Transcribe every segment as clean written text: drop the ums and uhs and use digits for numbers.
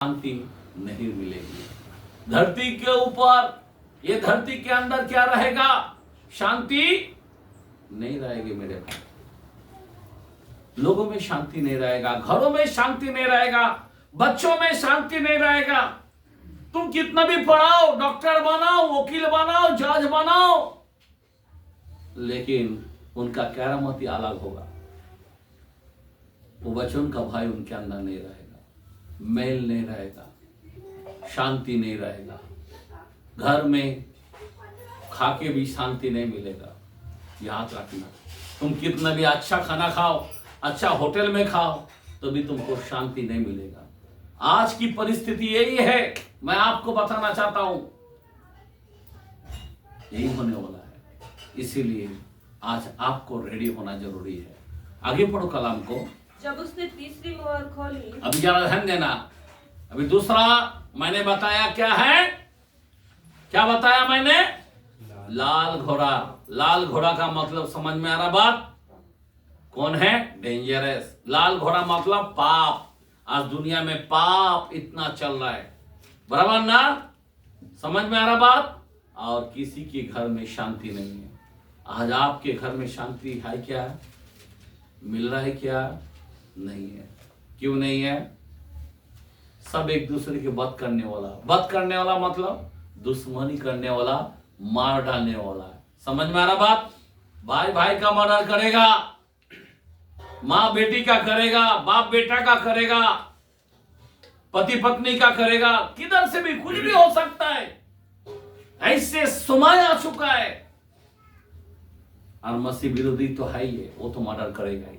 शांति नहीं मिलेगी। धरती के ऊपर, ये धरती के अंदर क्या रहेगा? शांति नहीं रहेगी मेरे भाई। लोगों में शांति नहीं रहेगा, घरों में शांति नहीं रहेगा, बच्चों में शांति नहीं रहेगा। तुम कितना भी पढ़ाओ, डॉक्टर बनाओ, वकील बनाओ, जज बनाओ, लेकिन उनका करामती अलग होगा। वो वचन का भाई उनके अंदर नहीं रहेगा, मेल नहीं रहेगा, शांति नहीं रहेगा। घर में खाके भी शांति नहीं मिलेगा। याद रखना, तुम कितना भी अच्छा खाना खाओ, अच्छा होटल में खाओ, तो भी तुमको शांति नहीं मिलेगा। आज की परिस्थिति यही है, मैं आपको बताना चाहता हूं, यही होने वाला है। इसीलिए आज आपको रेडी होना जरूरी है। आगे पढ़ो कलाम को। जब उसने तीसरी मोहर खोली, अभी जरा ध्यान देना। अभी दूसरा मैंने बताया क्या है? क्या बताया मैंने? लाल घोड़ा। लाल घोड़ा का मतलब समझ में आ रहा बात? कौन है? डेंजरस। लाल घोड़ा मतलब पाप। आज दुनिया में पाप इतना चल रहा है, बराबर ना? समझ में आ रहा बात? और किसी के घर में शांति नहीं है। आज आपके घर में शांति है क्या? मिल रहा है क्या? नहीं है। क्यों नहीं है? सब एक दूसरे के वध करने वाला। वध करने वाला मतलब दुश्मनी करने वाला, मार डालने वाला है। समझ में आ रहा बात? भाई भाई का मर्डर करेगा, माँ बेटी का करेगा, बाप बेटा का करेगा, पति पत्नी का करेगा, किधर से भी कुछ भी हो सकता है। ऐसे समय आ चुका है। और मसीह विरोधी तो है ही है, वो तो मर्डर करेगा ही।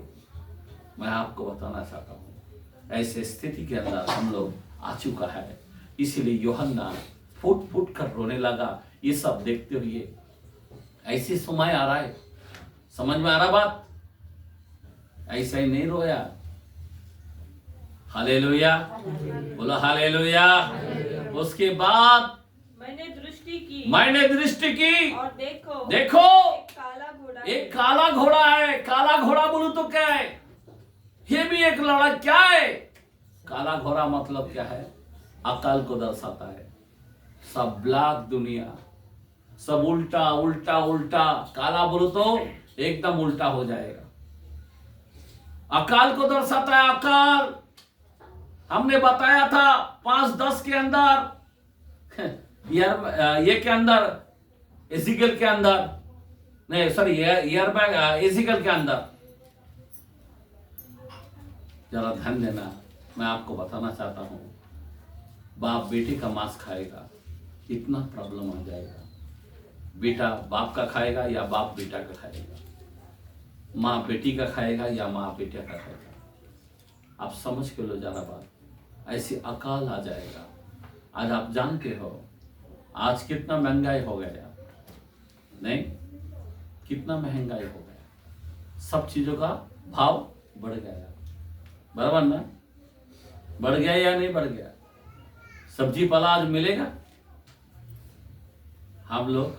मैं आपको बताना चाहता हूं, ऐसे स्थिति के अंदर हम लोग आ चुका है। इसीलिए यूहन्ना फुट फुट कर रोने लगा। ये सब देखते हुए ऐसे समय आ रहा है। समझ में आ रहा बात? ऐसा ही नहीं रोया। हालेलुया, बोलो हालेलुया। उसके बाद मैंने दृष्टि की और देखो देखो काला घोड़ा, एक काला घोड़ा है। काला घोड़ा बोलो तो क्या है? ये भी एक लड़ा। क्या है काला घोड़ा? मतलब क्या है? अकाल को दर्शाता है। सब ब्लैक दुनिया, सब उल्टा उल्टा उल्टा। काला बोलो तो एकदम उल्टा हो जाएगा। अकाल को दर्शाता है। अकाल हमने बताया था 5:10 के अंदर, ये के अंदर, एजिकल के अंदर, नहीं सॉरी, एजिकल के अंदर। जरा ध्यान देना, मैं आपको बताना चाहता हूं, बाप बेटे का मांस खाएगा, इतना प्रॉब्लम आ जाएगा। बेटा बाप का खाएगा या बाप बेटा का खाएगा, माँ बेटी का खाएगा या माँ बेटा का खाएगा। आप समझ के लो जरा बात। ऐसी अकाल आ जाएगा। आज आप जानते हो आज कितना महंगाई हो गया? नहीं, कितना महंगाई हो गया। सब चीजों का भाव बढ़ गया, बराबर ना? बढ़ गया या नहीं बढ़ गया? सब्जी पाला आज मिलेगा? हम लोग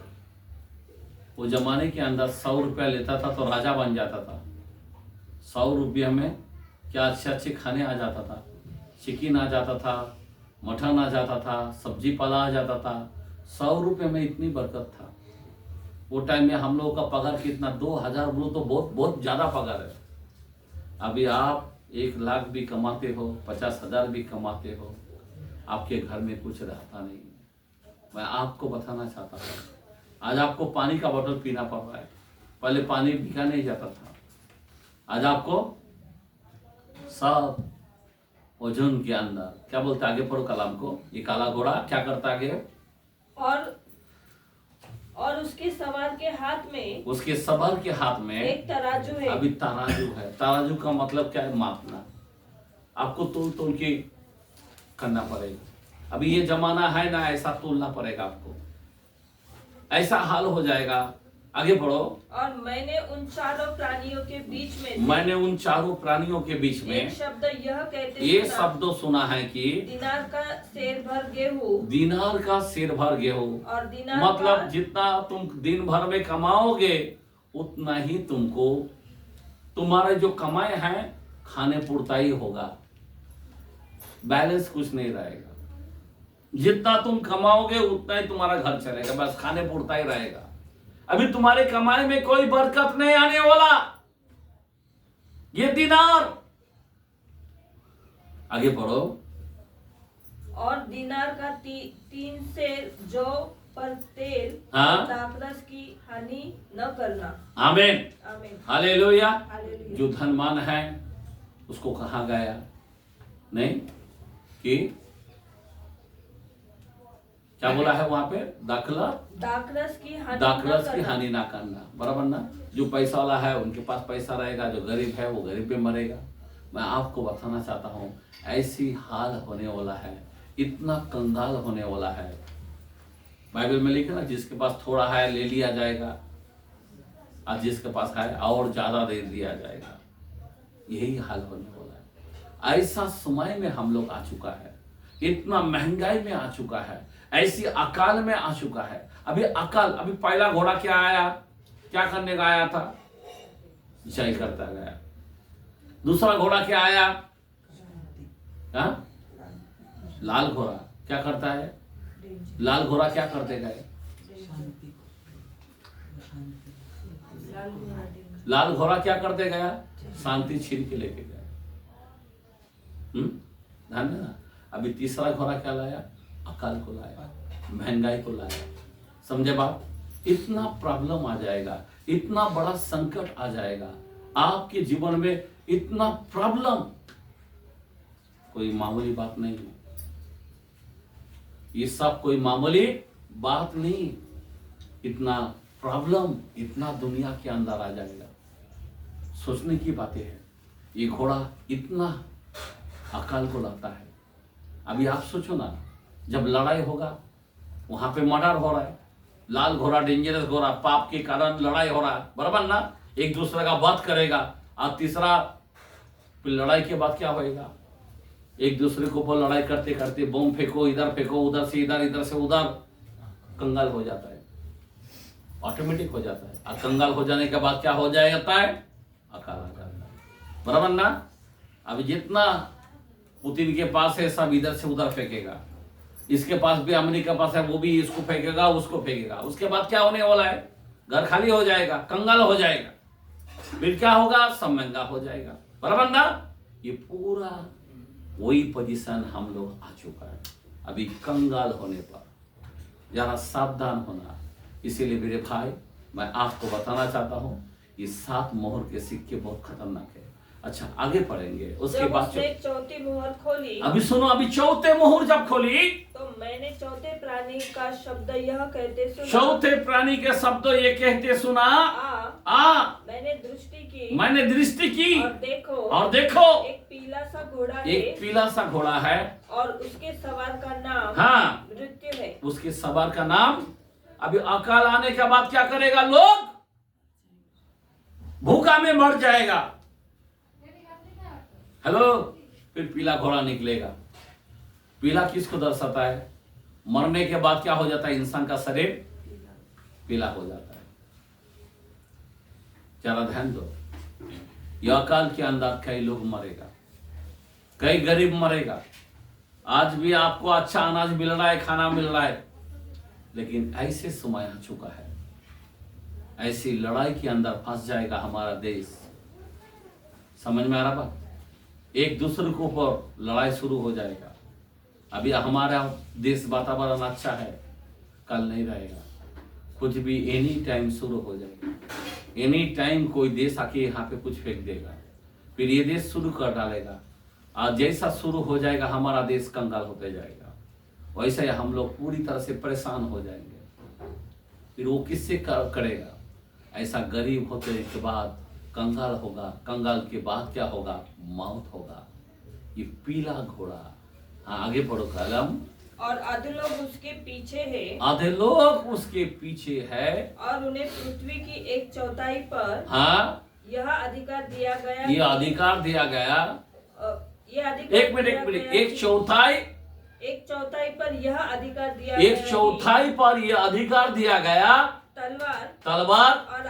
वो जमाने के अंदर 100 रुपया लेता था तो राजा बन जाता था। 100 रुपया में क्या अच्छे अच्छे खाने आ जाता था। चिकन आ जाता था, मटन आ जाता था, सब्जी पाला आ जाता था। 100 रुपये में इतनी बरकत था। वो टाइम में हम लोगों का पगार कितना? 2000 बोलो तो बहुत बहुत ज्यादा पगार है। अभी आप 1 लाख भी कमाते हो, 50,000 भी कमाते हो, आपके घर में कुछ रहता नहीं है। मैं आपको बताना चाहता हूँ, आज आपको पानी का बोतल पीना पड़ रहा है। पहले पानी बिका नहीं जाता था। आज आपको सब ओजोन के अंदर, क्या बोलते? आगे पढ़ो कलाम को। ये काला घोड़ा क्या करता है आगे? और उसके सवार के हाथ में, उसके सवार के हाथ में एक तराजू है। अभी तराजू है। तराजू का मतलब क्या है? मापना। आपको तोल तोल के करना पड़ेगा। अभी ये जमाना है ना, ऐसा तोलना पड़ेगा आपको। ऐसा हाल हो जाएगा। आगे बढ़ो। और मैंने उन चारों प्राणियों के बीच में एक शब्द यह कहते ये शब्द सुना है कि दिनार का सेर भर गेहूं, और दिनार मतलब जितना तुम दिन भर में कमाओगे उतना ही तुमको, तुम्हारे जो कमाए हैं खाने पुरता ही होगा। बैलेंस कुछ नहीं रहेगा। जितना तुम कमाओगे उतना ही तुम्हारा घर चलेगा, बस खाने पुरता ही रहेगा। अभी तुम्हारी कमाई में कोई बरकत नहीं आने वाला। ये दिनार, आगे पढ़ो। और दिनार का 3 सेर जौ पर तेल हाँ। और दाखरस की हानि न करना। आमीन, आमीन, हालेलुया। हालेलुया। जो धनवान है उसको कहा गया नहीं कि क्या बोला है वहां पे, दाखरस की हानि ना करना, बराबर ना। जो पैसा वाला है उनके पास पैसा रहेगा, जो गरीब है वो गरीब पे मरेगा। मैं आपको बताना चाहता हूं ऐसी हाल होने वाला है, इतना कंगाल होने वाला है। बाइबल में लिखा ना, जिसके पास थोड़ा है ले लिया जाएगा, और जिसके पास है और ज्यादा दे दिया जाएगा। यही हाल होने वाला है। ऐसा समय में हम लोग आ चुका है, इतना महंगाई में आ चुका है, ऐसी अकाल में आ चुका है। अभी अकाल, अभी पहला घोड़ा क्या आया, क्या करने का आया था, जय करता गया। दूसरा घोड़ा क्या आया, लाल घोड़ा क्या करता है, लाल घोड़ा क्या करते गए, लाल घोड़ा क्या करते गया, शांति छीन के लेके गया। ध्यान देना। अभी तीसरा घोड़ा क्या लाया, अकाल को लाया, महंगाई को लाया। समझे बात, इतना प्रॉब्लम आ जाएगा, इतना बड़ा संकट आ जाएगा आपके जीवन में, इतना प्रॉब्लम कोई मामूली बात नहीं है। ये सब कोई मामूली बात नहीं। इतना प्रॉब्लम इतना दुनिया के अंदर आ जाएगा, सोचने की बातें हैं। ये घोड़ा इतना अकाल को लाता है। अभी आप सोचो ना, जब लड़ाई होगा वहां पे मर्डर हो रहा है, लाल घोड़ा डेंजरस घोड़ा, पाप के कारण लड़ाई हो रहा है, बराबर ना। एक दूसरे का वध करेगा। और तीसरा, फिर लड़ाई के बाद क्या होएगा, एक दूसरे के ऊपर लड़ाई करते करते बम फेंको, इधर फेंको, उधर से इधर, इधर से उधर, कंगाल हो जाता है, ऑटोमेटिक हो जाता है। और कंगाल हो जाने के बाद क्या हो जाता है, अकाल आ जाता है, बराबर ना। अभी जितना पुतिन के पास है सब इधर से उधर फेंकेगा, इसके पास भी, अमेरिका के पास है वो भी इसको फेंकेगा, उसको फेंकेगा। उसके बाद क्या होने वाला है, घर खाली हो जाएगा, कंगाल हो जाएगा। फिर क्या होगा, सब महंगा हो जाएगा, बराबर ना। ये पूरा वही पोजीशन हम लोग आ चुका है। अभी कंगाल होने पर जरा सावधान होना। इसीलिए मेरे भाई, मैं आपको बताना चाहता हूं, ये 7 मोहर के सिक्के बहुत खतरनाक है। अच्छा, आगे पढ़ेंगे। उसके बाद चौथी मोहर खोली, अभी सुनो, अभी चौथे मोहर जब खोली तो मैंने चौथे प्राणी का शब्द यह कहते सुना, चौथे प्राणी के शब्द ये कहते सुना, आ मैंने दृष्टि की और देखो एक पीला सा घोड़ा है, एक पीला सा घोड़ा है, और उसके सवार का नाम हाँ मृत्यु है। उसके सवार का नाम। अभी अकाल आने के बाद क्या करेगा, लोग भूखा में मर जाएगा। हेलो, फिर पीला घोड़ा निकलेगा। पीला किसको दर्शाता है, मरने के बाद क्या हो जाता है, इंसान का शरीर पीला हो जाता है। जरा ध्यान दो, यह अकाल के अंदर कई लोग मरेगा, कई गरीब मरेगा। आज भी आपको अच्छा अनाज मिल रहा है, खाना मिल रहा है, लेकिन ऐसे समय आ चुका है, ऐसी लड़ाई के अंदर फंस जाएगा हमारा देश। समझ में आ रहा बात, एक दूसरे के ऊपर लड़ाई शुरू हो जाएगा। अभी हमारा देश वातावरण अच्छा है, कल नहीं रहेगा, कुछ भी एनी टाइम शुरू हो जाएगा। एनी टाइम कोई देश आके यहाँ पे कुछ फेंक देगा, फिर ये देश शुरू कर डालेगा, और जैसा शुरू हो जाएगा हमारा देश कंगाल होते जाएगा, वैसे हम लोग पूरी तरह से परेशान हो जाएंगे। फिर वो किससे करेगा, ऐसा गरीब होते के बाद कंगाल होगा, कंगाल के बाद क्या होगा, मौत होगा। ये पीला घोड़ा। हाँ, आगे पढ़ो कलम। और आधे लोग उसके पीछे है, आधे लोग उसके पीछे है, और उन्हें पृथ्वी की 1/4 पर हाँ यह अधिकार दिया गया, ये अधिकार दिया गया। एक मिनट, 1/4 पर यह अधिकार दिया, 1/4 पर यह अधिकार दिया गया, तलवार और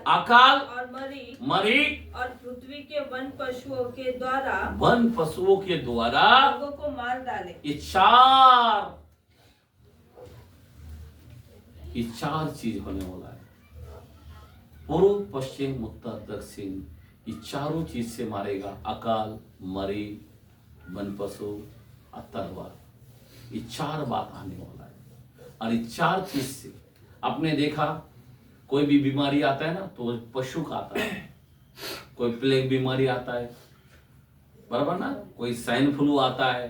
अकाल और मरी और पृथ्वी के वन पशुओं के द्वारा लोगों को मार डाले। ये चार चीज होने वाला है। पूर्व पश्चिम उत्तर दक्षिण, ये चारों चीज से मारेगा। अकाल, मरी, वन पशु और तलवार, ये चार बात आने वाला है। और ये चार चीज से आपने देखा, कोई भी बीमारी आता है ना तो पशु का आता है। कोई प्लेग बीमारी आता है, बराबर ना, कोई स्वाइन फ्लू आता है,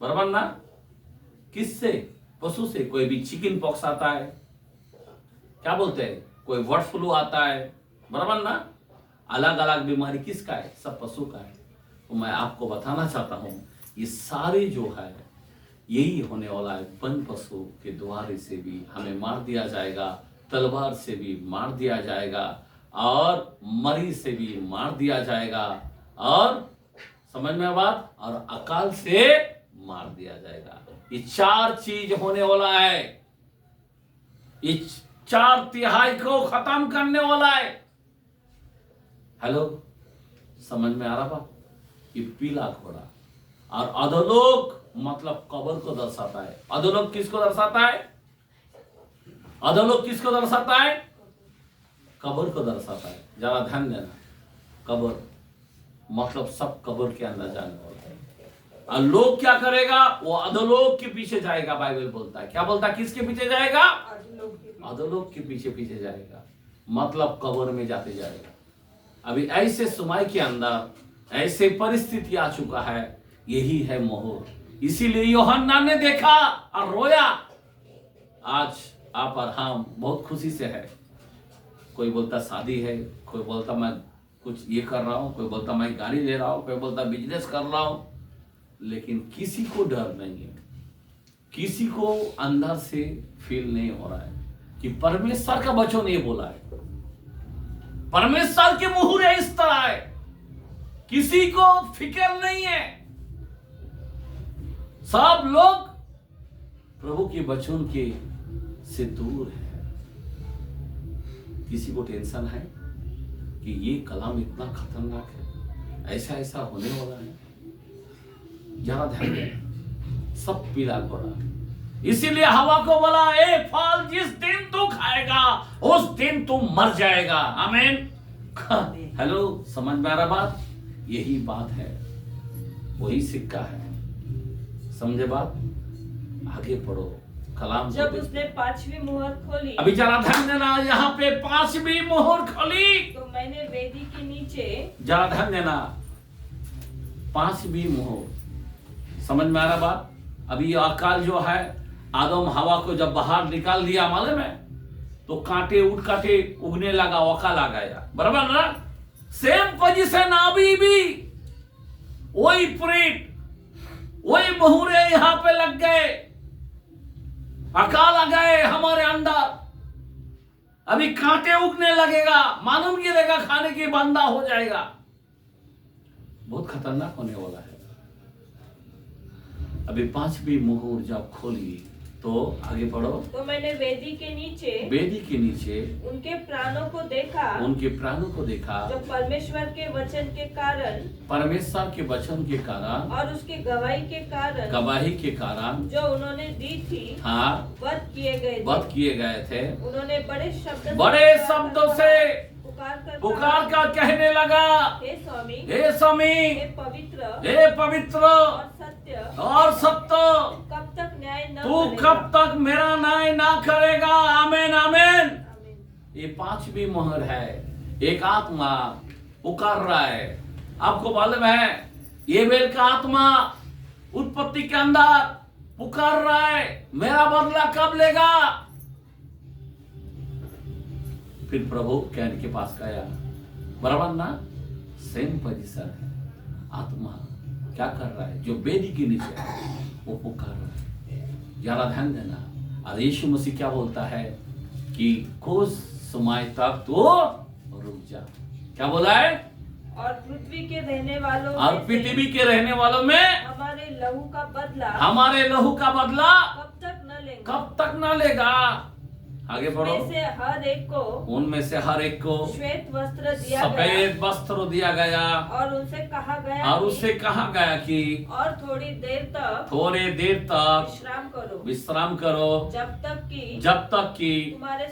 बराबर ना, किससे? पशु से। कोई भी चिकन पॉक्स आता है, क्या बोलते हैं, कोई बर्ड फ्लू आता है, बराबर ना। अलग अलग बीमारी किसका है? सब पशु का है। तो मैं आपको बताना चाहता हूं, ये सारे जो है यही होने वाला है। वन पशु के द्वारे से भी हमें मार दिया जाएगा, तलवार से भी मार दिया जाएगा, और मरी से भी मार दिया जाएगा, और समझ में बात, और अकाल से मार दिया जाएगा। ये चार चीज होने वाला है। ये 4/3 को खत्म करने वाला है। हेलो, समझ में आ रहा बात? ये पीला घोड़ा और अधोलोक मतलब कब्र को दर्शाता है। अधोलोक किसको दर्शाता है? अधोलोक किसको दर्शाता है? कब्र को दर्शाता है। जरा ध्यान देना, कब्र मतलब सब कब्र के अंदर जाने वाला है। और लोग क्या करेगा? वो अधोलोक के पीछे जाएगा। बाइबल बोलता है, क्या बोलता है? किसके पीछे जाएगा? अधोलोक के पीछे पीछे जाएगा, मतलब कब्र में जाते जाएगा। अभी ऐसे समय के अंदर ऐसे परिस्थिति आ चुका है, यही है मोहर। इसीलिए यूहन्ना ने देखा और रोया। आज आप और हम बहुत खुशी से है। कोई बोलता शादी है, कोई बोलता मैं कुछ ये कर रहा हूं, कोई बोलता मैं गाड़ी ले रहा हूं, कोई बोलता बिजनेस कर रहा हूं, लेकिन किसी को डर नहीं है। किसी को अंदर से फील नहीं हो रहा है कि परमेश्वर का वचन ये बोला है। परमेश्वर के मुहूर इस तरह है, किसी को फिक्र नहीं है। सब लोग प्रभु के वचन के से दूर है। किसी को टेंशन है कि ये कलाम इतना खतरनाक है, ऐसा ऐसा होने वाला है। जरा ध्यान दें, सब पीला घोड़ा। इसीलिए हवा को बोला, ए फल जिस दिन तू खाएगा उस दिन तू मर जाएगा। आमीन। हेलो, समझ में आ रहा बात? यही बात है, वही सिक्का है। समझे बात? आगे पढ़ो कलाम। जब उसने 5वीं मोहर खोली, अभी जरा ध्यान देना, यहाँ पे 5वीं मोहर खोली तो मैंने वेदी के नीचे, जरा ध्यान देना, 5वीं मोहर। समझ में आ रहा बात? अभी अकाल जो है, आदम हवा को जब बाहर निकाल दिया, मालूम है, तो कांटे उठ कांटे उगने लगा, अकाल आ गया, बराबर ना। सेम पोजीशन अभी भी वही प्रिंट, वही मुहूरे यहां पे लग गए, अकाल आ गए हमारे अंदर। अभी कांटे उगने लगेगा, मालूम गिरेगा, खाने की बंदा हो जाएगा। बहुत खतरनाक होने वाला है। अभी 5वीं मुहूर जब खोली तो आगे पढ़ो। तो मैंने वेदी के नीचे उनके प्राणों को देखा, जो परमेश्वर के वचन के कारण और उसके गवाही के कारण जो उन्होंने दी थी, हाँ, वध किए गए थे। उन्होंने बड़े शब्दों से पुकार कर कहने लगा, हे स्वामी, हे पवित्र और सत्य, कब तक न्याय न तू करेगा? कब तक मेरा न्याय ना करेगा? आमीन आमीन। ये 5वीं मोहर है। एक आत्मा पुकार रहा है। आपको मालूम है, ये बेल का आत्मा उत्पत्ति के अंदर पुकार रहा है, मेरा बदला कब लेगा? फिर प्रभु कैन के पास गया, बराबर ना। सेम पोजीशन है। आत्मा क्या कर रहा है? जो वेदी के नीचे है वो पुकार रहा है। जरा ध्यान देना। और यीशु मसीह क्या बोलता है कि कुछ समय तक तो रुक जा। क्या बोला है? और पृथ्वी के रहने वालों में हमारे लहू का बदला कब तक न लेगा? आगे बढ़ो। उनमें से हर एक को उनमें से हर एक को श्वेत वस्त्र दिया गया सफेद वस्त्र दिया गया और उनसे कहा गया और कि उससे कहा गया कि और थोड़ी देर तक विश्राम करो विश्राम करो जब तक कि तुम्हारे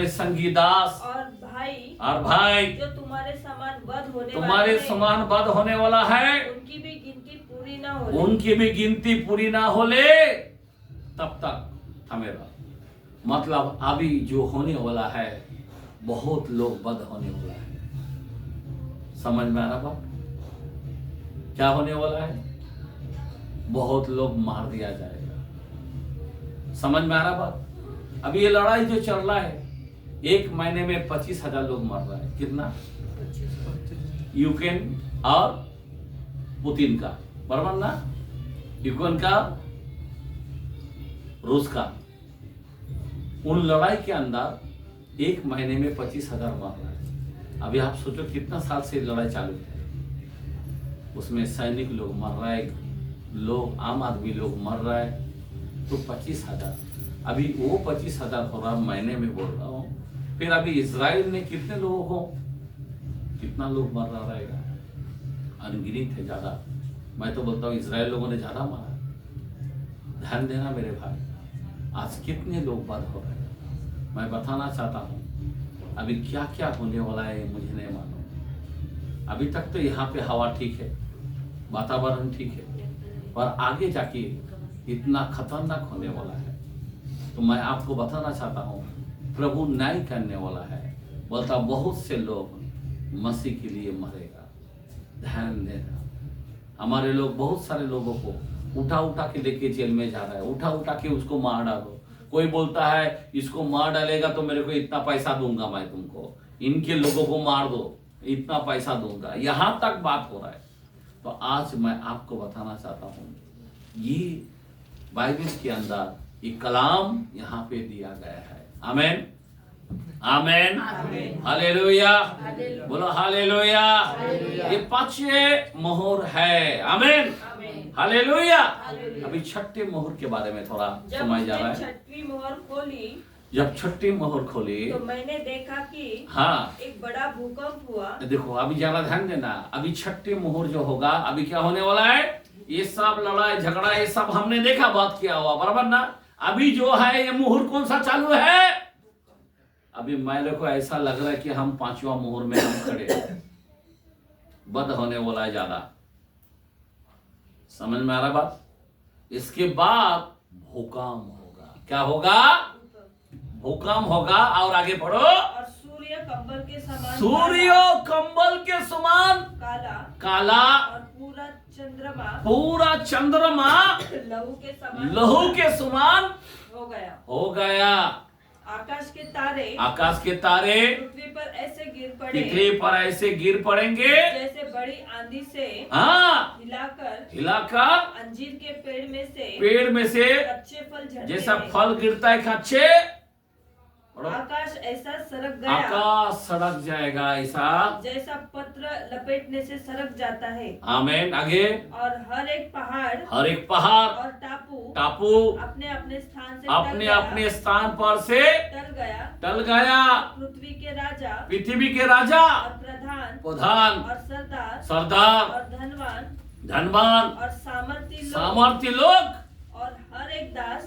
संगी दास और भाई जो तुम्हारे समान बद होने वाला है उनकी भी गिनती पूरी ना हो ले तब तक थमे रहो। मतलब अभी जो होने वाला है बहुत लोग बद होने वाला है। समझ में आ रहा बात? क्या होने वाला है? बहुत लोग मार दिया जाएगा। समझ में आ रहा बात? अभी ये लड़ाई जो चल रहा है, एक महीने में 25,000 लोग मर रहा है। कितना? यूक्रेन और पुतिन का, बराबर ना? यूक्रेन का, रूस का। उन लड़ाई के अंदर एक महीने में 25,000 मर रहा है। अभी आप सोचो कितना साल से लड़ाई चालू है। उसमें सैनिक लोग मर रहा है, लोग आम आदमी लोग मर रहा है, तो 25,000। अभी वो 25,000 हो रहा, महीने में बोल रहा हूँ। फिर अभी इजराइल ने कितने लोगों को, कितना लोग मर रहा रहेगा? अनगिनत है, ज्यादा। मैं तो बोलता हूँ इजराइल लोगों ने ज्यादा मारा। ध्यान देना मेरे भाई, आज कितने लोग बद हो रहे हैं। मैं बताना चाहता हूँ अभी क्या क्या होने वाला है, मुझे नहीं मालूम। अभी तक तो यहाँ पे हवा ठीक है, वातावरण ठीक है, पर आगे जाके इतना खतरनाक होने वाला है। तो मैं आपको बताना चाहता हूँ प्रभु न्याय करने वाला है। बोलता बहुत से लोग मसीह के लिए मरेगा। ध्यान देना, हमारे लोग बहुत सारे लोगों को उठा उठा के लेके जेल में जा रहा है, उठा उठा के उसको मार डालो। कोई बोलता है इसको मार डालेगा तो मेरे को इतना पैसा दूंगा, मैं तुमको इनके लोगों को मार दो, इतना पैसा दूंगा। यहां तक बात हो रहा है। तो आज मैं आपको बताना चाहता हूँ ये बाइबल के अंदर एक कलाम यहाँ पे दिया गया है। आमेन, आमेन, हालेलुया, बोलो हालेलुया। ये 5 मोहर है। आमेन, हालेलुया। अभी 6ठे मोहर के बारे में थोड़ा समझ जा रहा है। 6वीं मोहर खोली, जब 6ठे मोहर खोली तो मैंने देखा कि हाँ, एक बड़ा भूकंप हुआ। देखो अभी ज्यादा ध्यान देना। अभी 6ठे मोहर जो होगा, अभी क्या होने वाला है? ये सब लड़ाई झगड़ा ये सब हमने देखा, बात किया हुआ, बराबर ना? अभी जो है ये मोहर कौन सा चालू है? अभी मेरे को ऐसा लग रहा है कि हम 5वां मोहर में हम खड़े हैं। बद होने वाला है ज्यादा। समझ में आ रहा बात? इसके बाद भूकंप होगा। क्या होगा? भूकंप होगा। और आगे बढ़ो। और सूर्य कंबल के समान काला और पूरा चंद्रमा लहू के समान हो गया। आकाश के तारे पृथ्वी पर ऐसे गिर पड़ेंगे जैसे बड़ी आंधी से हाँ हिलाकर अंजीर के पेड़ में से कच्चे फल झड़ते जैसा हैं। फल गिरता है कच्चे, आकाश ऐसा सरक आकाश सड़क जाएगा ऐसा जैसा पत्र लपेटने से सरक जाता है। आमेन। आगे। और हर एक पहाड़ और टापू अपने अपने स्थान से अपने स्थान पर से टल गया। पृथ्वी के राजा और प्रधान और सरदार और धनवान और सामर्थ्य लोग और हर एक दास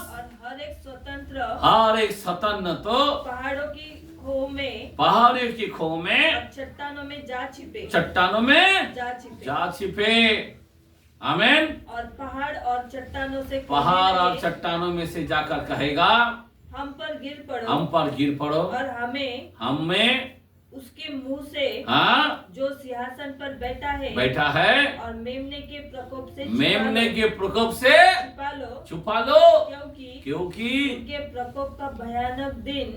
और हर एक स्वतंत्र तो पहाड़ों की खो में और चट्टानों में जा छिपे। आमेन। और पहाड़ और चट्टानों में से जाकर कहेगा हम पर गिर पड़ो और हमें उसके मुंह से जो सिंहासन पर बैठा है और मेमने के प्रकोप से छुपा लो क्योंकि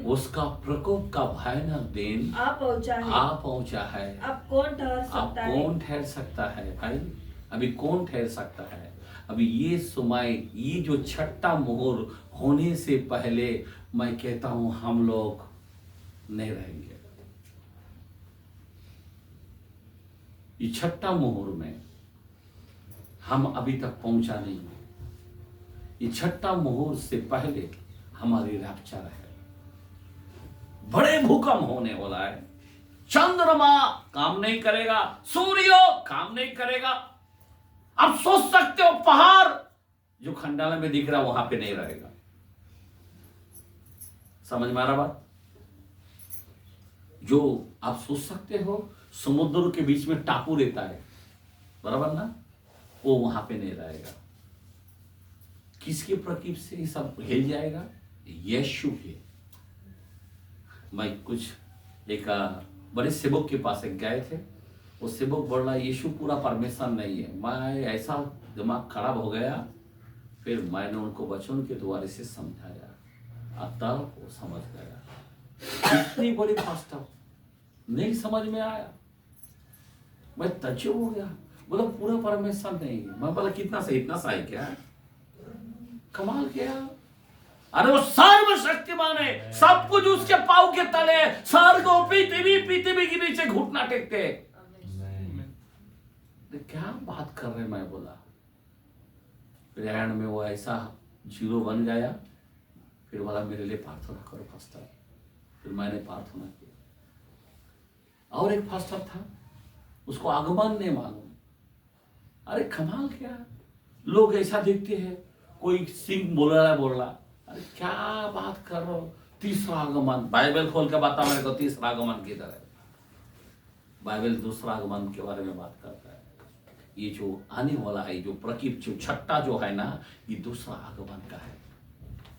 उसका प्रकोप का भयानक दिन आ पहुंचा है। अब कौन ठहर सकता है भाई? अभी कौन ठहर सकता है? अभी ये समय, ये जो 6ठा मोहर होने से पहले मैं कहता हूं हम लोग नहीं रहेंगे। ये 6ठा मोहर में हम अभी तक पहुंचा नहीं है। ये 6ठा मोहर से पहले हमारी रैप्चर है। बड़े भूकंप होने वाला है। चंद्रमा काम नहीं करेगा, सूर्य काम नहीं करेगा। आप सोच सकते हो पहाड़ जो खंडाला में दिख रहा वहां पे नहीं रहेगा। समझ में आ रहा बात? जो आप सोच सकते हो समुद्र के बीच में टापू रहता है, बराबर ना, वो वहां पे नहीं रहेगा। किसके प्रकीप से ये सब हिल जाएगा? यीशु के। मैं कुछ एक बड़े सेवक के पास एक गए थे। वो सेवक बोल रहा यीशु पूरा परमेश्वर नहीं है। मैं ऐसा दिमाग खराब हो गया, फिर मैंने उनको वचन के द्वारा से समझाया, तब वो समझ गया। इतनी बड़ी पास्टर नहीं समझ में आया, मैं तज्जुब हो गया। बोला पूरा परमेश्वर नहीं है। मैं बोला कितना सही, इतना सही क्या? कमाल किया। अरे वो सर्वशक्तिमान है, सब कुछ उसके पांव के तले, स्वर्ग और पृथ्वी के नीचे घुटना टेकते। क्या बात कर रहे? मैं बोला फिर एंड में वो ऐसा जीरो बन गया। फिर बोला मेरे लिए प्रार्थना करो फास्टर। फिर मैंने प्रार्थना की। और एक फास्टर था, उसको आगमन नहीं मालूम। अरे कमाल क्या, लोग ऐसा देखते हैं, कोई सिंह बोल रहा। अरे क्या बात कर रहे हो? तीसरा आगमन, बाइबल खोल के बता मेरे को, तीसरा आगमन किधर है? बाइबल दूसरा आगमन के बारे में बात करता है। ये जो आने वाला है, जो प्रकीप, जो छट्टा जो है ना, ये दूसरा आगमन का है।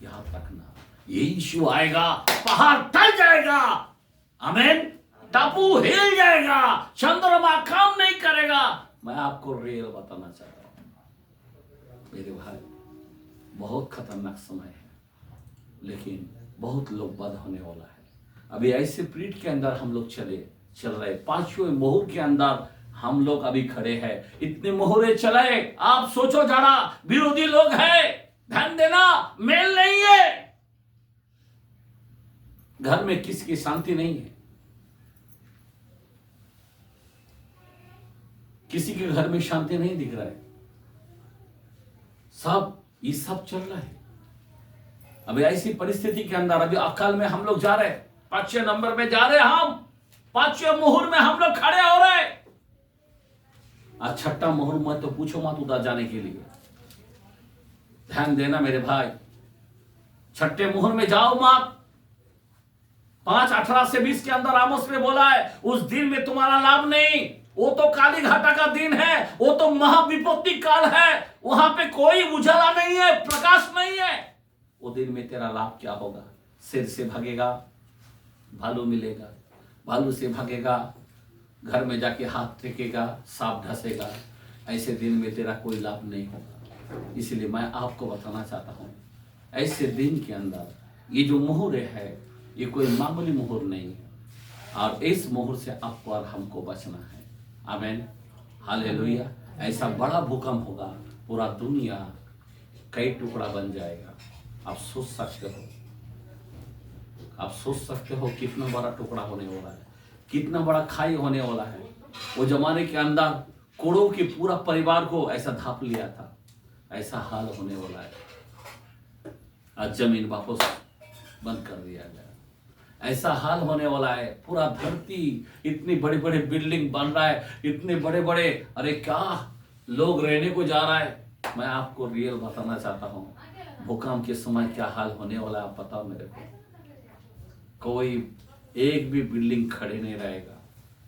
याद रखना, ये यीशु आएगा, पहाड़ टल जाएगा, आमीन, टापू हिल जाएगा, चंद्रमा काम नहीं करेगा। मैं आपको रियल बताना चाहता हूं मेरे भाई, बहुत खतरनाक समय है, लेकिन बहुत लोग बद होने वाला है। अभी ऐसे पीरियड के अंदर हम लोग चल रहे, पांचवें मोहर के अंदर हम लोग अभी खड़े हैं। इतने मोहरे चलाए, आप सोचो जरा, विरोधी लोग हैं, ध्यान देना, मेल नहीं है। घर में किसकी शांति नहीं है? किसी के घर में शांति नहीं दिख रहा है। ये सब चल रहा है। अभी ऐसी परिस्थिति के अंदर अभी अकाल में हम लोग जा रहे, 5वें नंबर में जा रहे, हम 5वें मोहर में हम लोग खड़े हो रहे। आज छठा मोहर मत तो पूछो मत उधर जाने के लिए। ध्यान देना मेरे भाई, छठे मोहर में जाओ मत। 5:18 से 20 के अंदर आमोस में बोला है, उस दिन में तुम्हारा लाभ नहीं। वो तो काली घाटा का दिन है, वो तो महाविपत्ति काल है। वहां पे कोई उजाला नहीं है, प्रकाश नहीं है। वो दिन में तेरा लाभ क्या होगा? सिर से भागेगा, भालू मिलेगा, भालू से भागेगा, घर में जाके हाथ टेकेगा, सांप ढसेगा। ऐसे दिन में तेरा कोई लाभ नहीं होगा। इसलिए मैं आपको बताना चाहता हूं, ऐसे दिन के अंदर ये जो मोहर है, ये कोई मामूली मोहर नहीं है, और इस मोहर से आपको और हमको बचना है। आमीन, हालेलुया। ऐसा बड़ा भूकंप होगा, पूरा दुनिया कई टुकड़ा बन जाएगा। आप सोच सकते हो कितना बड़ा टुकड़ा होने वाला है, कितना बड़ा खाई होने वाला है। वो जमाने के अंदर करोड़ों के पूरा परिवार को ऐसा धाप लिया था, ऐसा हाल होने वाला है। आज जमीन वापस बंद कर दिया गया, ऐसा हाल होने वाला है। पूरा धरती, इतनी बड़े बड़े बिल्डिंग बन रहा है, इतने बड़े बड़े, अरे क्या लोग रहने को जा रहा है। मैं आपको रियल बताना चाहता हूँ, भूकंप के समय क्या हाल होने वाला है आप बताओ मेरे को। कोई एक भी बिल्डिंग खड़े नहीं रहेगा,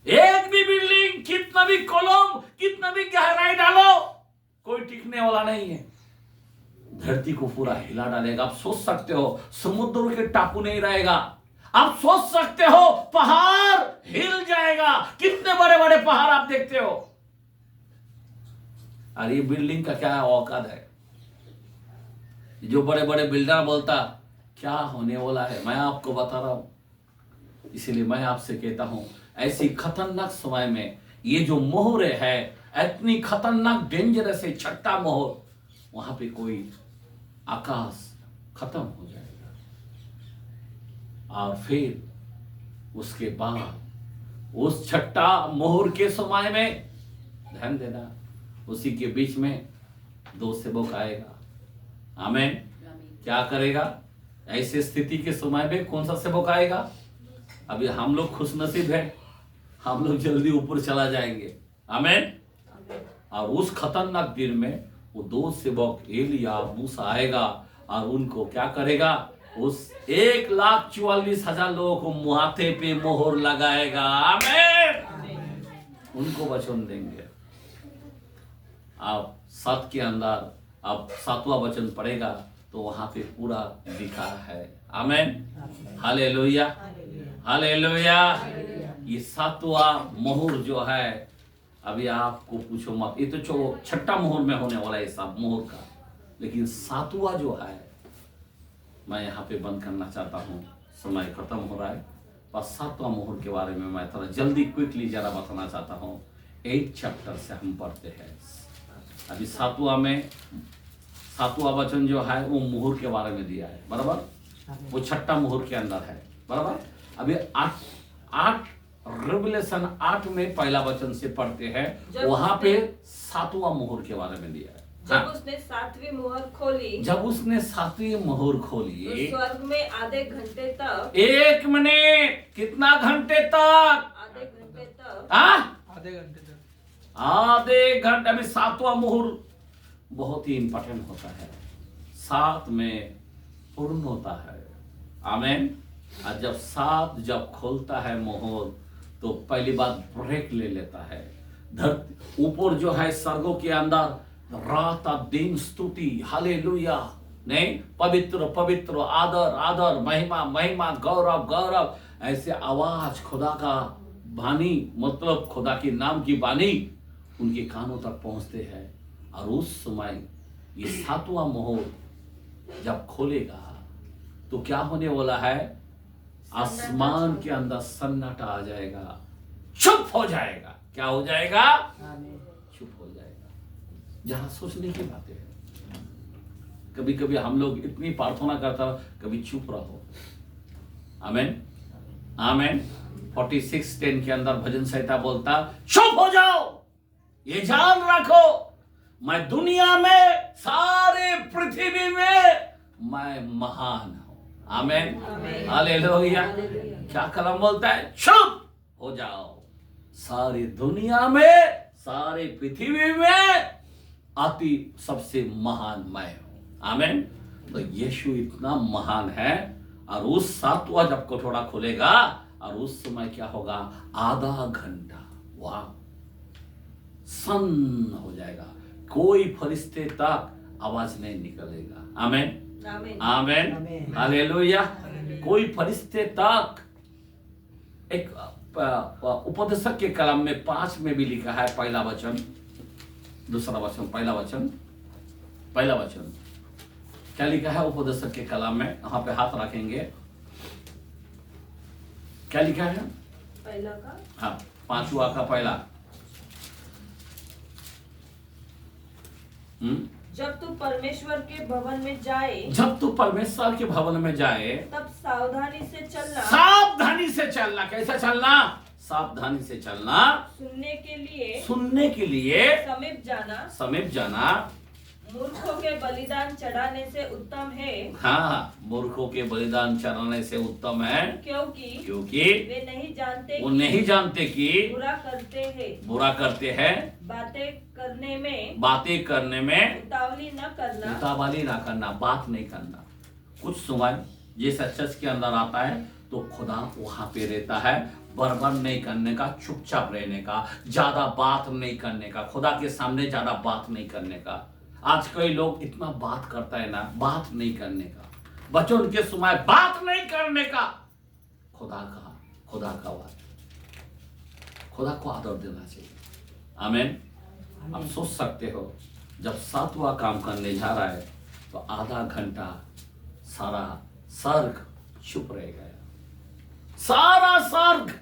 एक भी बिल्डिंग, कितना भी कॉलम, कितना भी गहराई डालो, कोई टिकने वाला नहीं है। धरती को पूरा हिला डालेगा। आप सोच सकते हो समुद्र के टापू नहीं रहेगा। आप सोच सकते हो पहाड़ हिल जाएगा। कितने बड़े बड़े पहाड़ आप देखते हो। और ये बिल्डिंग का क्या औकात है? जो बड़े बड़े बिल्डर बोलता क्या होने वाला है, मैं आपको बता रहा हूं। इसलिए मैं आपसे कहता हूं, ऐसी खतरनाक समय में ये जो मोहर है, इतनी खतरनाक डेंजरस है, छठा मोहर, वहां पे कोई आकाश खत्म हो जाएगा। और फिर उसके बाद उस छठा मोहर के समय में, ध्यान देना, उसी के बीच में 2 सेवक आएगा। आमीन। क्या करेगा? ऐसे स्थिति के समय में कौन सा सेवक आएगा? अभी हम लोग खुशनसीब है, हम लोग जल्दी ऊपर चला जाएंगे। आमीन। और उस खतरनाक दिन में वो दो सेवक एलिया मूसा आएगा और उनको क्या करेगा? उस 1,44,000 लोगों को मुहाते पे मोहर लगाएगा। आमीन। उनको वचन देंगे। अब 7 के अंदर अब 7वां वचन पड़ेगा तो वहां पे पूरा लिखा है। आमीन। Hallelujah, hallelujah. ये 7वां मोहर जो है, अभी आपको पूछो मत, ये तो 6ठा मोहर में होने वाला है सब मोहर का, लेकिन 7वां जो है मैं यहाँ पे बंद करना चाहता हूँ, समय खत्म हो रहा है। पर 7वां मोहर के बारे में मैं थोड़ा जल्दी क्विकली जरा बताना चाहता हूँ। 8 चैप्टर से हम पढ़ते हैं। अभी 7वां में 7वां वचन जो है वो मोहर के बारे में दिया है, बराबर। वो 6ठा मोहर के अंदर है, बराबर। अभी 8 रेवलेशन 8 में पहला वचन से पढ़ते हैं, वहां पे 7वां मोहर के बारे में दिया है। जब उसने 7वीं मोहर खोली, जब उसने 7वीं मोहर खोली, तो स्वर्ग में आधे घंटे तक, 1 मिनट, कितना घंटे तक? आधे घंटे तक, आधे घंटे तक, आधे घंटे। अभी 7वां मोहर बहुत ही इंपॉर्टेंट होता है, 7 में पूर्ण होता है। आमीन। और जब 7 जब खोलता है मोहर तो पहली बात ब्रेक ले लेता है। धरती ऊपर जो है स्वर्गों के अंदर रात और दिन स्तुति, हालेलुया, नहीं, पवित्र पवित्र, आदर आदर, महिमा महिमा, गौरव गौरव, ऐसे आवाज खुदा का बानी, मतलब खुदा के नाम की बानी उनके कानों तक पहुंचते हैं। और उस समय ये 7वां मोहर जब खोलेगा तो क्या होने वाला है? आसमान के अंदर सन्नाटा आ जाएगा, चुप हो जाएगा। क्या हो जाएगा? चुप हो जाएगा। जहां सोचने की बातें हैं। कभी कभी हम लोग इतनी प्रार्थना करता, कभी चुप रहो। आमीन, आमीन। 46:10 के अंदर भजन संहिता बोलता, चुप हो जाओ, ये जान रखो मैं दुनिया में, सारे पृथ्वी में मैं महान हूं। आमीन, हालेलुया। क्या कलम बोलता है? चुप हो जाओ, सारी दुनिया में, सारे पृथ्वी में अति सबसे महान मैं हूं। आमीन। तो यीशु इतना महान है। और उस 7वां जब कटोरा खोलेगा और उस समय क्या होगा? आधा घंटा, वाह, सन हो जाएगा, कोई फरिश्ते तक आवाज नहीं निकलेगा। आमीन, आमीन, हालेलुया। कोई फरिश्ते तक, एक उपदेशक के कलम में 5 में भी लिखा है, पहला वचन, दूसरा वचन, पहला वचन, पहला वचन, क्या लिखा है उपदेशक के कलम में? वहां पे हाथ रखेंगे, क्या लिखा है? पहला का, हाँ, 5वां का पहला। जब तू परमेश्वर के भवन में जाए, जब तू परमेश्वर के भवन में जाए, तब सावधानी से चलना, सावधानी से चलना। कैसा चलना? सावधानी से चलना। सुनने के लिए, सुनने के लिए समीप जाना, समीप जाना। मूर्खों के बलिदान चढ़ाने से उत्तम है। हाँ, मूर्खों के बलिदान चढ़ाने से उत्तम है, क्योंकि वे नहीं जानते, वो नहीं जानते कि बुरा करते हैं, बुरा करते हैं। बातें करने में, बातें करने में उतावली न करना, उतावली ना करना, बात नहीं करना। कुछ समय जैसा चर्च के अंदर आता है तो खुदा वहां पे रहता है, बर्बाद नहीं करने का, चुपचाप रहने का, ज्यादा बात नहीं करने का, खुदा के सामने ज्यादा बात नहीं करने का। आज कई लोग इतना बात करता है ना, बात नहीं करने का, बच्चों के समय बात नहीं करने का। खुदा का बात, खुदा को आदर देना चाहिए। आमीन। आप सोच सकते हो, जब 7वां काम करने जा रहा है तो आधा घंटा सारा स्वर्ग चुप रह गया, सारा स्वर्ग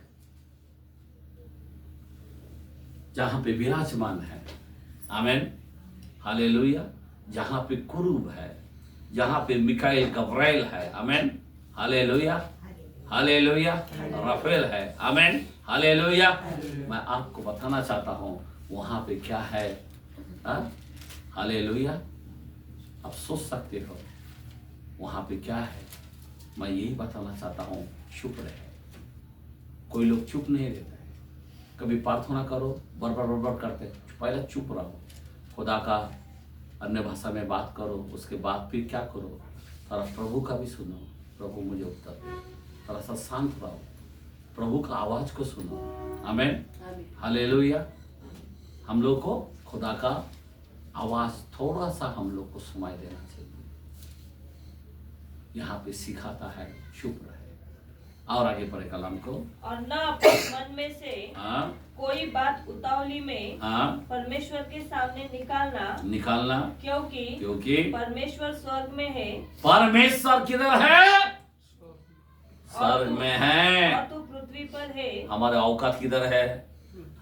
जहां पे विराजमान है। आमीन, हालेलुया। जहां पे कुरूब है, जहां पे मिकाएल गब्राएल है। आमीन, हालेलुया, हालेलुया। राफेल है। आमीन, हालेलुया। मैं आपको बताना चाहता हूं वहां पे क्या है। हालेलुया। आप सोच सकते हो वहां पे क्या है। मैं यही बताना चाहता हूँ, चुप रहे। कोई लोग चुप नहीं रहते हैं। कभी प्रार्थना करो, बरबर बरबर करते, पहले चुप रहो। खुदा का अन्य भाषा में बात करो, उसके बाद फिर क्या करो, थोड़ा प्रभु का भी सुनो। प्रभु मुझे उत्तर दो। थोड़ा सा शांत रहो, प्रभु का आवाज को सुनो। आमीन, हालेलुया। हम लोग को खुदा का आवाज थोड़ा सा हम लोग को सुनाई देना चाहिए। यहाँ पे सिखाता है चुप रहे। और आगे पढ़े कलाम को। और न अपने मन में से हाँ कोई बात उतावली में हाँ परमेश्वर के सामने निकालना, क्योंकि परमेश्वर स्वर्ग में है। परमेश्वर किधर है? स्वर्ग में है। और तू पृथ्वी पर है। हमारे औकात किधर है?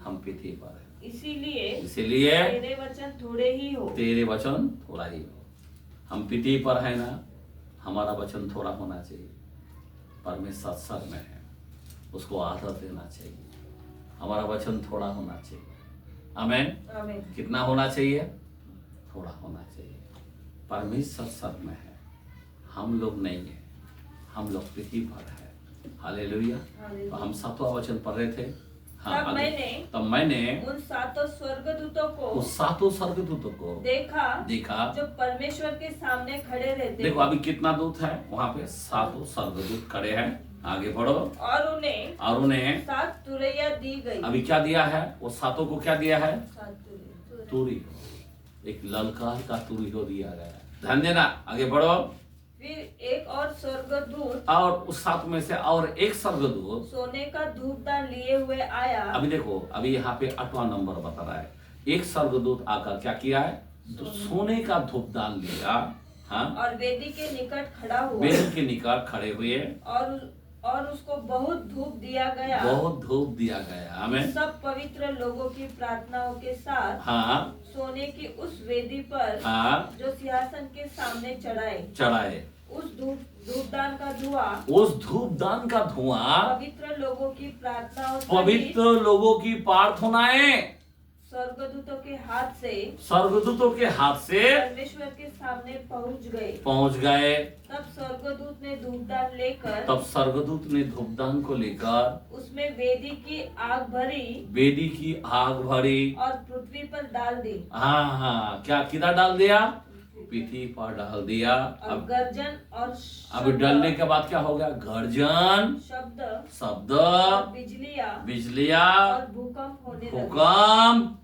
हम पृथ्वी पर है। इसीलिए तेरे वचन थोड़े ही हो। तेरे वचन थोड़ा ही हो। हम पृथ्वी पर है ना, हमारा वचन थोड़ा होना चाहिए। परमेश्वर स्वर्ग में है, उसको आदर देना चाहिए। हमारा वचन थोड़ा होना चाहिए। आमीन। कितना होना चाहिए? थोड़ा होना चाहिए। परमेश्वर स्वर्ग में है, हम लोग नहीं है, हम लोग पृथ्वी पर है। हालेलुया। तो हम 7वां वचन पढ़ रहे थे। हाँ, तब मैंने उन सातों स्वर्गदूतों को देखा जो परमेश्वर के सामने खड़े रहते। देखो अभी कितना दूत है वहाँ पे? 7 स्वर्गदूत खड़े हैं। आगे बढ़ो। और उन्हें 7 तुरैया दी गई। अभी क्या दिया है? वो 7 को क्या दिया है? 7 तुरी। एक ललकार का तुरी को दिया गया है। ध्यान देना, आगे बढ़ो। फिर एक और स्वर्गदूत, और उस 7 में से और एक स्वर्गदूत सोने का धूपदान लिए हुए आया। अभी देखो, अभी यहाँ पे 8वां नंबर बता रहा है। एक स्वर्गदूत आकर क्या किया है? सोने का धूपदान लिया। हाँ, और वेदी के निकट खड़ा हुआ। वेदी के निकट खड़े हुए और उसको बहुत धूप दिया गया। आमीन। सब पवित्र लोगों की प्रार्थनाओं के साथ हाँ, सोने की उस वेदी पर हाँ, जो सिंहासन के सामने चढ़ाए उस धूपदान का धुआं पवित्र लोगों की प्रार्थनाएं स्वर्गदूतों के हाथ से परमेश्वर के सामने पहुंच गए। तब स्वर्गदूत ने धूपदान को लेकर उसमें वेदी की आग भरी और पृथ्वी पर डाल दी। हाँ, क्या किधर डाल दिया? पृथ्वी पर डाल दिया। अब गर्जन और अब डालने के बाद क्या हो गया? गर्जन, शब्द, बिजलियां और भूकंप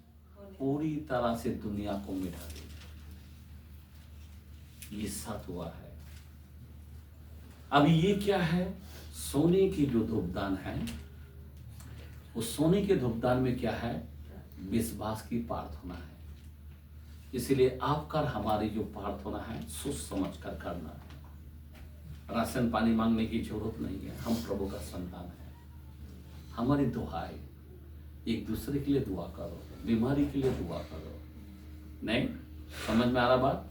पूरी तरह से दुनिया को मिटा दी। ये 7 हुआ है। अब ये क्या है? सोने की जो धूपदान है, उस सोने के धूपदान में क्या है? विश्वास की प्रार्थना है। इसलिए आपका हमारी जो प्रार्थना है सोच समझ कर करना है। राशन पानी मांगने की जरूरत नहीं है। हम प्रभु का संतान है। हमारी दुआएं, एक दूसरे के लिए दुआ करो, बीमारी के लिए दुआ करो। नहीं समझ में आ रहा बात?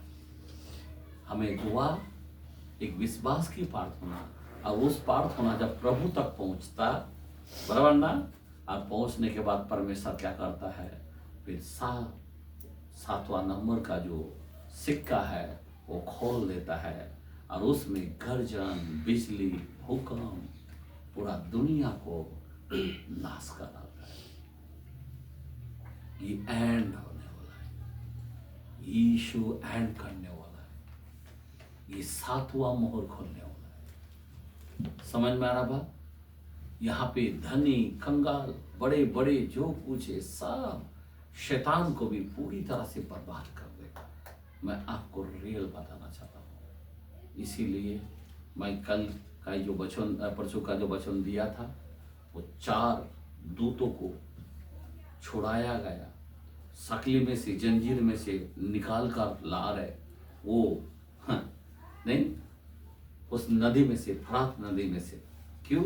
हमें दुआ एक विश्वास की प्रार्थना, और उस प्रार्थना जब प्रभु तक पहुंचता, बराबर ना, और पहुंचने के बाद परमेश्वर क्या करता है? फिर 7वां नंबर का जो सिक्का है वो खोल देता है, और उसमें गर्जन, बिजली, भूकंप पूरा दुनिया को नाश कर डालता है। ये एंड होने वाला है। यीशु एंड करने वाला है। ये 7वां मोहर खोलने वाला है। समझ में आ रहा बात? यहाँ पे धनी, कंगाल, बड़े बड़े जो कुछ है सब शैतान को भी पूरी तरह से बर्बाद कर देगा। मैं आपको रियल बताना चाहता हूँ। इसीलिए मैं कल का जो वचन, परसों का जो वचन दिया था, वो 4 दूतों को छुड़ाया गया, सकली में से, जंजीर में से निकाल कर ला रहे वो, नहीं, उस नदी में से, फरात नदी में से। क्यों?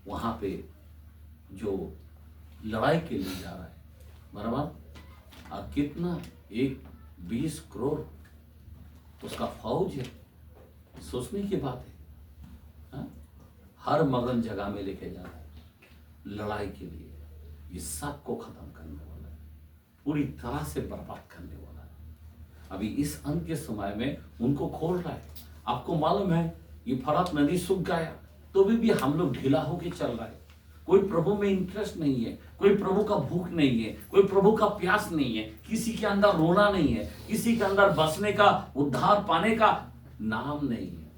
वहां पे जो लड़ाई के लिए जा रहा है, बराबर, और कितना 20 करोड़ उसका फौज है। सोचने की बात है। हाँ? हर मगन जगह में लेके जा रहा है लड़ाई के लिए। ये सब को खत्म करने वाला है, पूरी तरह से बर्बाद करने वाला है। अभी इस अंत के समय में उनको खोल रहा है। आपको मालूम है ये फरात नदी सूख गया तो भी हम लोग ढीला होके चल रहा है। कोई प्रभु में इंटरेस्ट नहीं है, कोई प्रभु का भूख नहीं है, कोई प्रभु का प्यास नहीं है, किसी के अंदर रोना नहीं है, किसी के अंदर बसने का, उद्धार पाने का नाम नहीं है।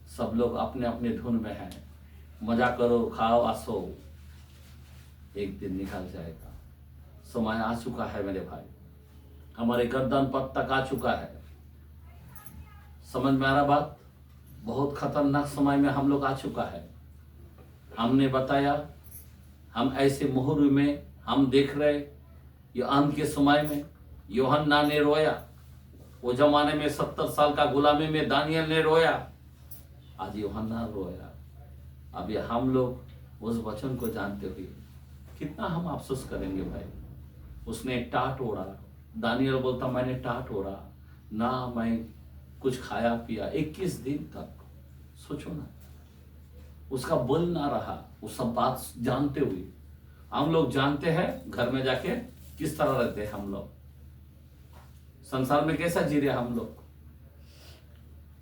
सब लोग अपने अपने धुन में हैं। मजा करो, खाओ, आसो, एक दिन निकल जाएगा। समय आ चुका है मेरे भाई, हमारे गर्दन पद तक आ चुका है। समझ में आ रहा बात? बहुत खतरनाक समय में हम लोग आ चुका है। हमने बताया, हम ऐसे मुहूर्त में हम देख रहे, ये अंत के समय में यूहन्ना ने रोया, वो जमाने में 70 साल का गुलामी में दानियल ने रोया, आज यूहन्ना रोया। अभी हम लोग उस वचन को जानते हुए कितना हम अफसोस करेंगे भाई। उसने टाट ओढ़ा, दानियल बोलता मैंने टाट ओढ़ा ना, मैं कुछ खाया पिया 21 दिन तक। सोचो ना, उसका बल ना रहा, वो सब बात जानते हुए। हम लोग जानते हैं घर में जाके किस तरह रहते हैं हम लोग, संसार में कैसा जी रहे हम लोग,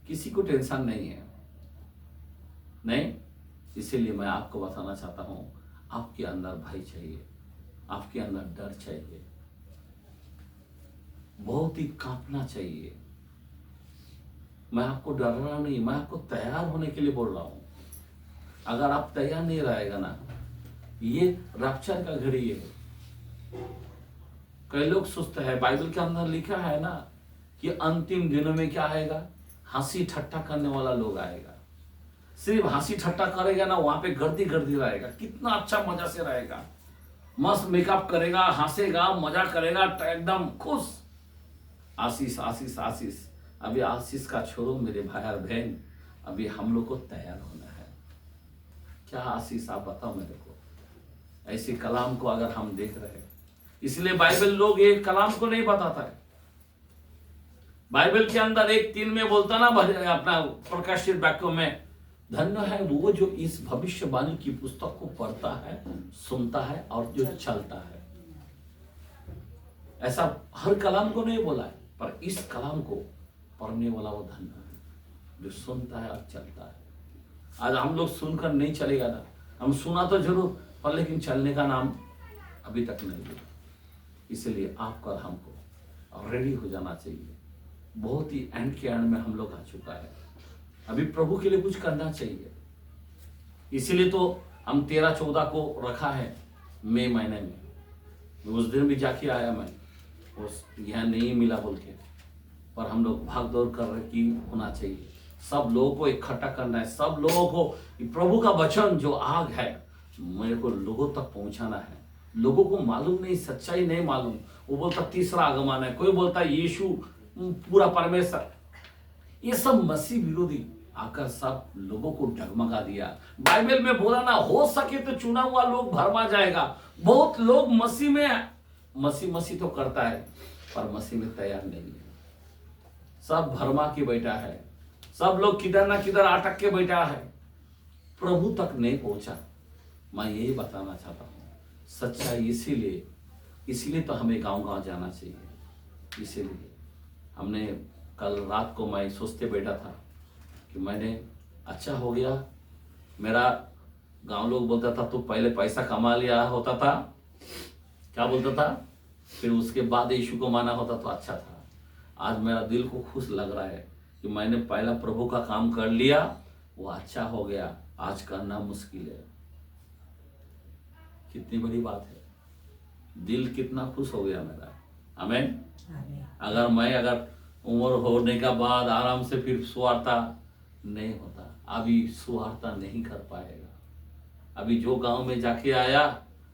किसी को टेंशन नहीं है। नहीं, इसीलिए मैं आपको बताना चाहता हूं, आपके अंदर भय चाहिए, आपके अंदर डर चाहिए, बहुत ही कांपना चाहिए। मैं आपको डर रहा नहीं, मैं आपको तैयार होने के लिए बोल रहा हूं। अगर आप तैयार नहीं रहेगा ना, ये रैप्चर का घड़ी है। कई लोग सोचते हैं, बाइबल के अंदर लिखा है ना कि अंतिम दिनों में क्या आएगा, हंसी ठट्टा करने वाला लोग आएगा। सिर्फ हंसी ठट्टा करेगा ना, वहां पे गर्दी गर्दी रहेगा, कितना अच्छा मजा से रहेगा, मस्त मेकअप करेगा, हंसेगा, मजा करेगा, एकदम खुश। आशीष आशीष आशीष। अभी आशीष का छोड़ो मेरे भाई और बहन, अभी हम लोग को तैयार होना है। क्या आशीष आप बताओ मेरे को। ऐसे कलाम को अगर हम देख रहे हैं, इसलिए बाइबल लोग एक कलाम को नहीं बताता है। बाइबल के अंदर 1:3 में बोलता ना, अपना प्रकाशित वाक्यों में, धन्य है वो जो इस भविष्यवाणी की पुस्तक को पढ़ता है, सुनता है और जो चलता है। ऐसा हर कलाम को नहीं बोला है, पर इस कलाम को पढ़ने वाला वो धन्य है जो सुनता है और चलता है। आज हम लोग सुनकर नहीं चलेगा ना, हम सुना तो जरूर, पर लेकिन चलने का नाम अभी तक नहीं लिया। इसलिए आपको और हमको रेडी हो जाना चाहिए। बहुत ही एंड के एंड में हम लोग आ चुका है, अभी प्रभु के लिए कुछ करना चाहिए। इसीलिए तो हम 13-14 को रखा है मई महीने में। उस दिन भी जाके आया मैं, उस यहाँ नहीं मिला बोल के, पर हम लोग भाग दौड़ कर रहे कि होना चाहिए। सब लोगों को इकट्ठा करना है, सब लोगों को प्रभु का वचन जो आग है मेरे को लोगों तक पहुंचाना है। लोगों को मालूम नहीं, सच्चाई नहीं मालूम। वो बोलता तीसरा आगमन है, कोई बोलता यीशु पूरा परमेश्वर। ये सब मसीह विरोधी आकर सब लोगों को डगमगा दिया। बाइबल में बोला ना, हो सके तो चुना हुआ लोग भरमा जाएगा। बहुत लोग मसीह में मसीह तो करता है, पर मसीह में तैयार नहीं है। सब भरमा के बैठा है, सब लोग किधर ना किधर अटक के बैठा है, प्रभु तक नहीं पहुंचा। मैं यही बताना चाहता हूँ, सच्चाई इसीलिए तो हमें गांव-गांव जाना चाहिए। इसीलिए हमने कल रात को मैं सोचते बैठा था कि मैंने अच्छा हो गया, मेरा गांव लोग बोलता था तो पहले पैसा कमा लिया होता था, क्या बोलता था, फिर उसके बाद यीशु को माना होता तो अच्छा था। आज मेरा दिल को खुश लग रहा है कि मैंने पहला प्रभु का काम कर लिया, वो अच्छा हो गया, आज करना मुश्किल है। कितनी बड़ी बात है, दिल कितना खुश हो गया मेरा। आमीन। अगर उम्र होने का बाद आराम से फिर सुवार्ता नहीं होता, अभी सुवार्ता नहीं कर पाएगा। अभी जो गांव में जाके आया,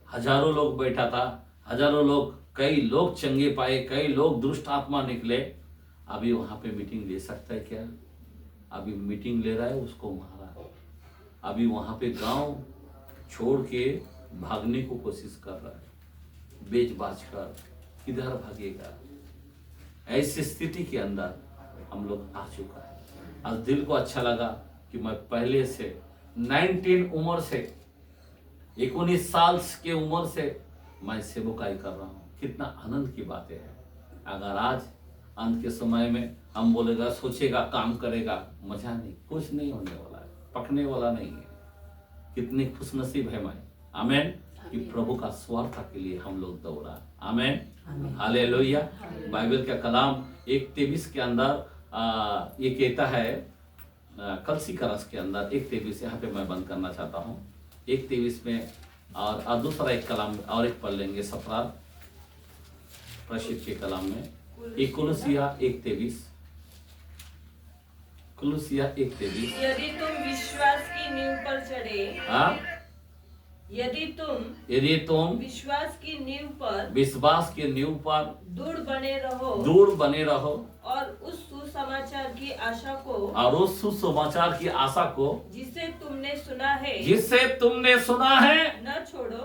हजारों लोग बैठा था, हजारों लोग, कई लोग चंगे पाए, कई लोग दुष्ट आत्मा निकले। अभी वहां पे मीटिंग ले सकता है क्या? अभी मीटिंग ले रहा है, उसको मारा। अभी वहां पे गांव छोड़ के भागने को कोशिश कर रहा है, बेच बाच कर किधर भागेगा। ऐसी स्थिति के अंदर हम लोग आ चुका है। आज दिल को अच्छा लगा कि मैं पहले से 19 उम्र से 19 साल के उम्र से मैं सेवकाई कर रहा हूँ। कितना आनंद की बातें हैं। अगर आज अंत के समय में हम बोलेगा, सोचेगा, काम करेगा, मजा नहीं, कुछ नहीं होने वाला है, पकने वाला नहीं है। कितनी खुशनसीब है मैं, आमेन, कि प्रभु का स्वार्थ के लिए हम लोग दौड़ा, आमेन, हालेलुया। बाइबल का कलाम 1:23 के अंदर ये कहता है, कलसी का रस के अंदर 1:23, यहाँ पे मैं बंद करना चाहता हूँ 1:23 में, और दूसरा एक कलाम और एक पढ़ लेंगे, सफरा प्रसिद्ध के कलाम में, कुलुसिया 1:23, कुलुसिया 1:23। यदि तुम विश्वास की नींव पर चढ़े, हाँ, यदि तुम विश्वास की नींव पर दृढ़ बने रहो और उस सुसमाचार की आशा को जिसे तुमने सुना है न छोड़ो,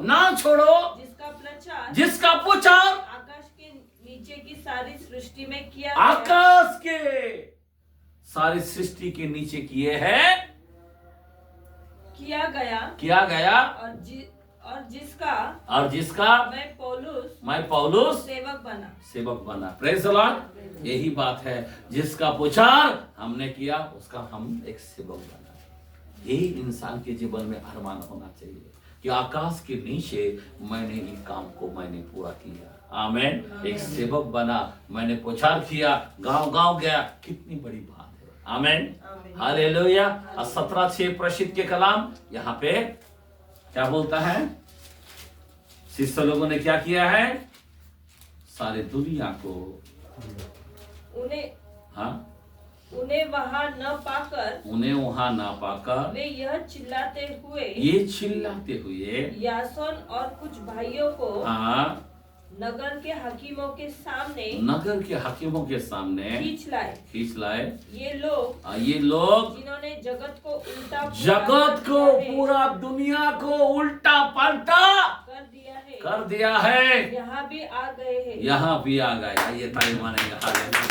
जिसका प्रचार आकाश के नीचे की सारी सृष्टि में किया आकाश के सारी सृष्टि के नीचे किया गया और जिसका मैं पौलुस सेवक बना। Praise the Lord. यही बात है, जिसका प्रचार हमने किया उसका हम एक सेवक बना। यही इंसान के जीवन में अरमान होना चाहिए कि आकाश के नीचे मैंने ये काम को मैंने पूरा किया, आमेन, एक सेवक बना, मैंने प्रचार किया, गांव गया, कितनी बड़ी बात है, आमेन, हालेलुया। 17:6 प्रसिद्ध के कलाम, यहाँ पे क्या बोलता है, शिष्य लोगों ने क्या किया है, सारे दुनिया को उन्हें वहां न पाकर वे यह चिल्लाते हुए यासोन और कुछ भाइयों को नगर के हकीमों के सामने खींच लाए। ये लोग जिन्होंने जगत को पूरा दुनिया को उल्टा पलटा कर दिया है, यहाँ भी आ गए। ये ताली मानेंगे, हालेलुया।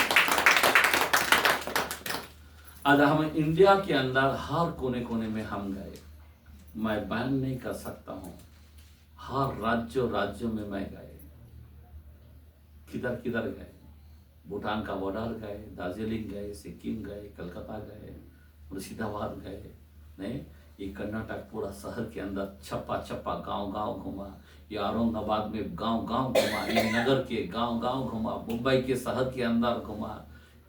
आज हम इंडिया के अंदर हर कोने कोने में हम गए, मैं बयान नहीं कर सकता हूँ, हर राज्यों में मैं गए, किधर गए, भूटान का बॉर्डर गए, दार्जिलिंग गए, सिक्किम गए, कलकत्ता गए, मुर्शिदाबाद गए, नहीं, ये कर्नाटक पूरा शहर के अंदर छप्पा गांव घुमा, ये औरंगाबाद में गांव घुमा, ये नगर के गांव घुमा, मुंबई के शहर के अंदर घुमा,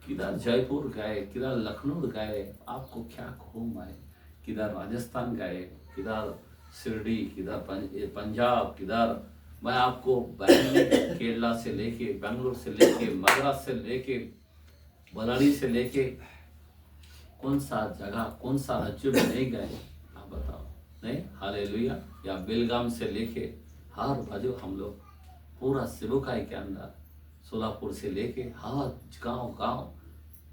किधर जयपुर गए, किधर लखनऊ गए, आपको क्या घूमाए, किधर राजस्थान गए, किधर शिरडी, किधर पंजाब, किधर मैं आपको केरला से लेके, बेंगलुरु से लेके, मद्रास से लेके, बलाड़ी से लेके, कौन सा जगह, कौन सा राज्य में नहीं गए, आप बताओ, नहीं, हालेलुया। या बेलगाम से लेके हर बाजू हम लोग पूरा सेवकाई के अंदर, सोलापुर से लेके हर गांव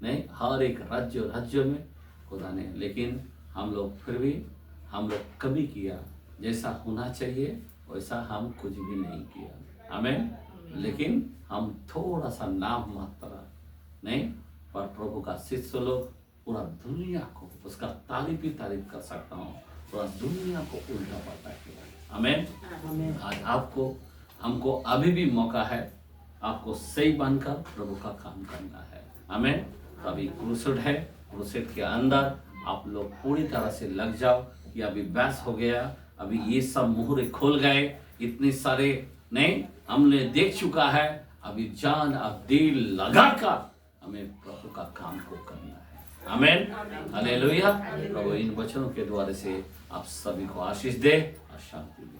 नहीं, हर एक राज्य में खुदा ने, लेकिन हम लोग फिर भी हम लोग कभी किया जैसा होना चाहिए वैसा हम कुछ भी नहीं किया, आमेन, लेकिन हम थोड़ा सा नाम मात्रा नहीं, पर प्रभु का शिष्य लोग पूरा दुनिया को उसका तारीफ कर सकता हूँ, पूरा दुनिया को उल्टा पलटा किया, आमेन। आज आपको हमको अभी भी मौका है, आपको सही बनकर प्रभु का काम करना है, आमेन। अभी क्रूसेड है, क्रूसेड के अंदर आप लोग पूरी तरह से लग जाओ कि अभी बहस हो गया, अभी ये सब मुहरे खोल गए, इतने सारे नहीं हमने देख चुका है, अभी जान अब दिल लगाकर हमें प्रभु का काम को करना है, आमेन, हालेलुया। प्रभु इन वचनों के द्वारा से आप सभी को आशीष दे और शांति दे।